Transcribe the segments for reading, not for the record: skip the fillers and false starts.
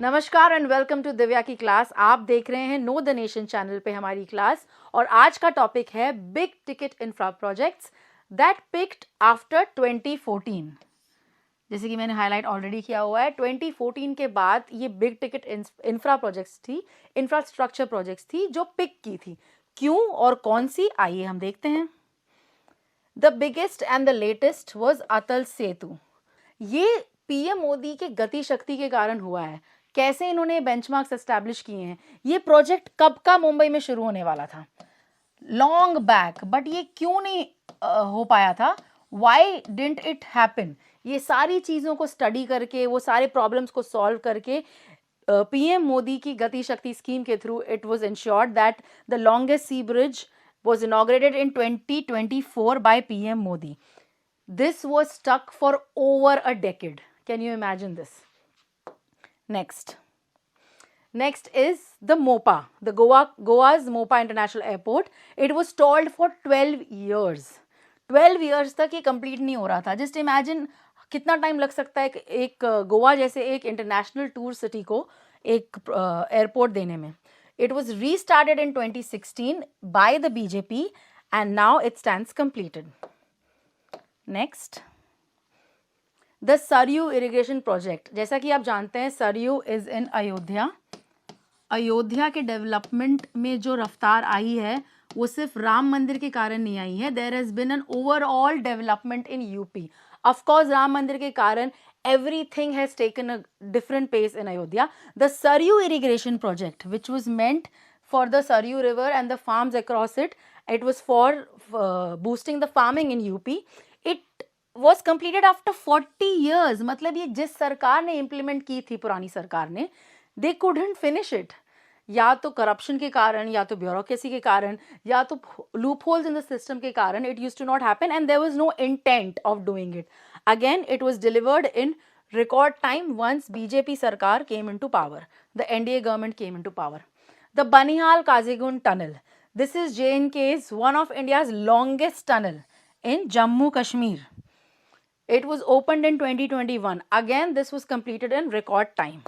नमस्कार and welcome to Divya की class. आप देख रहे हैं नो द नेशन चैनल पे हमारी क्लास और आज का टॉपिक है big ticket infra projects that picked after 2014। जैसे कि मैंने हाईलाइट ऑलरेडी किया हुआ है, 2014 के बाद ये बिग टिकट इंफ्रा प्रोजेक्ट्स थी, इंफ्रास्ट्रक्चर प्रोजेक्ट्स थी जो पिक की थी। क्यों और कौन सी, आइए हम देखते हैं। The biggest and the latest was Atal Setu. ये पीएम मोदी के गति शक्ति के कारण हुआ है। कैसे इन्होंने बेंचमार्क्स एस्टैब्लिश किए हैं। ये प्रोजेक्ट कब का मुंबई में शुरू होने वाला था, लॉन्ग बैक, बट ये क्यों नहीं हो पाया था, व्हाई डिडंट इट हैपन। ये सारी चीज़ों को स्टडी करके, वो सारे प्रॉब्लम्स को सॉल्व करके पीएम मोदी की गति शक्ति स्कीम के through it was ensured that the longest sea bridge was inaugurated in 2024 by PM Modi. This was stuck for over a decade. Can you imagine this? Next is the MOPA, the Goa's MOPA International Airport. It was stalled for 12 years. 12 years तक ये complete नहीं हो रहा था. Just imagine कितना time लग सकता है एक गोवा जैसे एक इंटरनेशनल टूर सिटी को एक एयरपोर्ट देने में. It was restarted in 2016 by the BJP and now it stands completed. Next, the Saryu irrigation project. जैसा कि आप जानते हैं सरयू is in अयोध्या. अयोध्या के डेवलपमेंट में जो रफ्तार आई है वो सिर्फ राम मंदिर के कारण नहीं आई है. There has been an overall development in UP. Of course, Ram मंदिर के कारण everything has taken a different pace in Ayodhya. The Saryu irrigation project, which was meant for the Saryu river and the farms across it, it was for boosting the farming in UP. It was completed after 40 years. मतलब ये जिस सरकार ने implement की थी, पुरानी सरकार ने, they couldn't finish it. या तो करप्शन के कारण, या तो ब्यूरोक्रेसी के कारण, या तो loop holes in the system के कारण it used to not happen and there was no intent of doing it. Again, it was delivered in record time once BJP sarkar came into power. The NDA government came into power. The Banihal Kazigund tunnel. This is J&K's one of India's longest tunnel in Jammu Kashmir. It was opened in 2021. Again, this was completed in record time.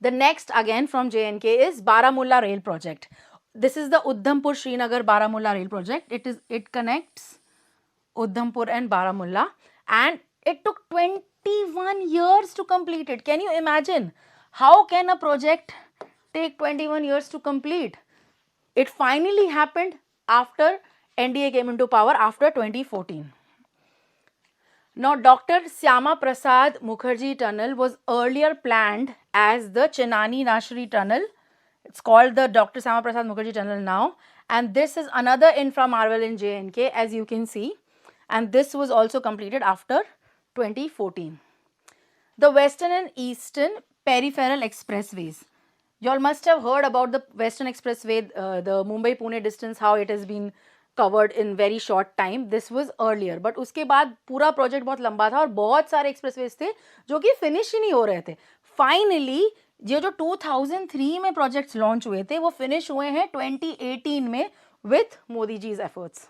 The next again from J&K is Baramulla rail project. This is the Udhampur Srinagar Baramulla rail project. It connects Udhampur and Baramulla and it took 21 years to complete it. Can you imagine? How can a project take 21 years to complete? It finally happened after NDA came into power after 2014. Now, Dr. Syama Prasad Mukherjee Tunnel was earlier planned as the Chenani Nashri Tunnel. It's called the Dr. Syama Prasad Mukherjee Tunnel now. And this is another infra marvel in J&K, as you can see. And this was also completed after 2014. The Western and Eastern Peripheral Expressways. You all must have heard about the Western Expressway, the Mumbai-Pune distance, how it has been covered in very short time. This was earlier, but उसके बाद पूरा project बहुत लंबा था और बहुत सारे expressways थे जो कि फिनिश ही नहीं हो रहे थे. फाइनली ये जो 2003 में प्रोजेक्ट्स लॉन्च हुए थे वो फिनिश हुए हैं 2018 में with Modi ji's efforts.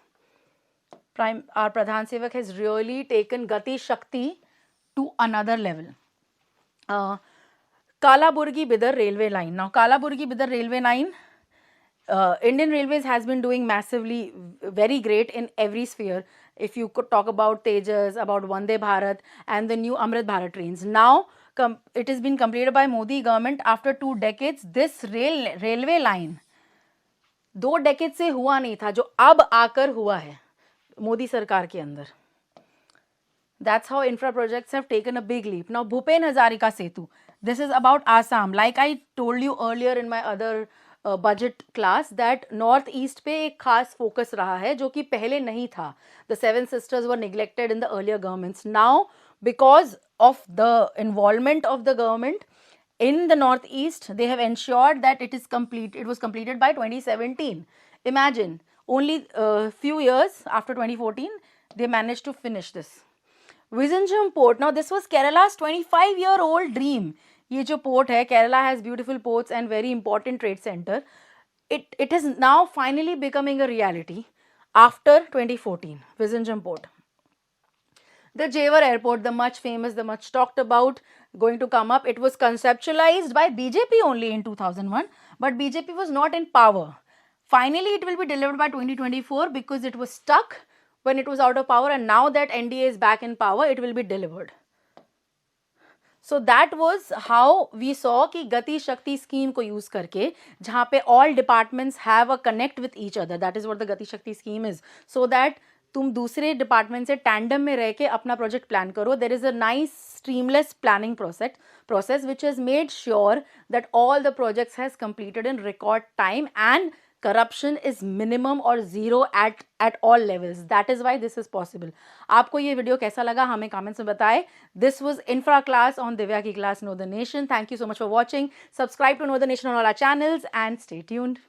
Our Pradhan Sevak has really taken Gati Shakti to another level. Kalaburgi Bidar railway line. Now, Kalaburgi Bidar railway line, Indian Railways has been doing massively very great in every sphere. If you could talk about Tejas, about Vande Bharat and the new Amrit Bharat trains. Now, it has been completed by Modi government after 2 decades. This railway line 2 decades से हुआ नहीं था जो अब आकर हुआ है मोदी सरकार के अंदर. That's how infra projects have taken a big leap. Now, Bhupen Hazarika Setu. This is about Assam. Like I told you earlier in my other budget class that north east पे एक खास focus रहा है जो कि पहले नहीं था. The seven sisters were neglected in the earlier governments. Now, because of the involvement of the government in the northeast, they have ensured that it is complete. It was completed by 2017. Imagine, only a few years after 2014, they managed to finish this. Vizhinjam Port. Now, this was Kerala's 25-year-old dream. ये जो port है, Kerala has beautiful ports and very important trade center. It is now finally becoming a reality after 2014. Vizhinjam Port. The Jewar Airport, the much famous, the much talked about, going to come up. It was conceptualized by BJP only in 2001, but BJP was not in power. Finally, it will be delivered by 2024 because it was stuck when it was out of power, and now that NDA is back in power, it will be delivered. So that was how we saw कि Gati Shakti scheme को use करके जहाँ पे all departments have a connect with each other. That is what the Gati Shakti scheme is. So that तुम दूसरे department से tandem में रह के अपना प्रोजेक्ट प्लान करो. There is a nice streamless planning process which has made sure that all the projects has completed in record time and corruption is minimum or zero at all levels. That is why this is possible. आपको ये video कैसा लगा हमें comments में बताएं. This was Infra Class on Divya की class Know the Nation. Thank you so much for watching. Subscribe to Know the Nation on all our channels and stay tuned.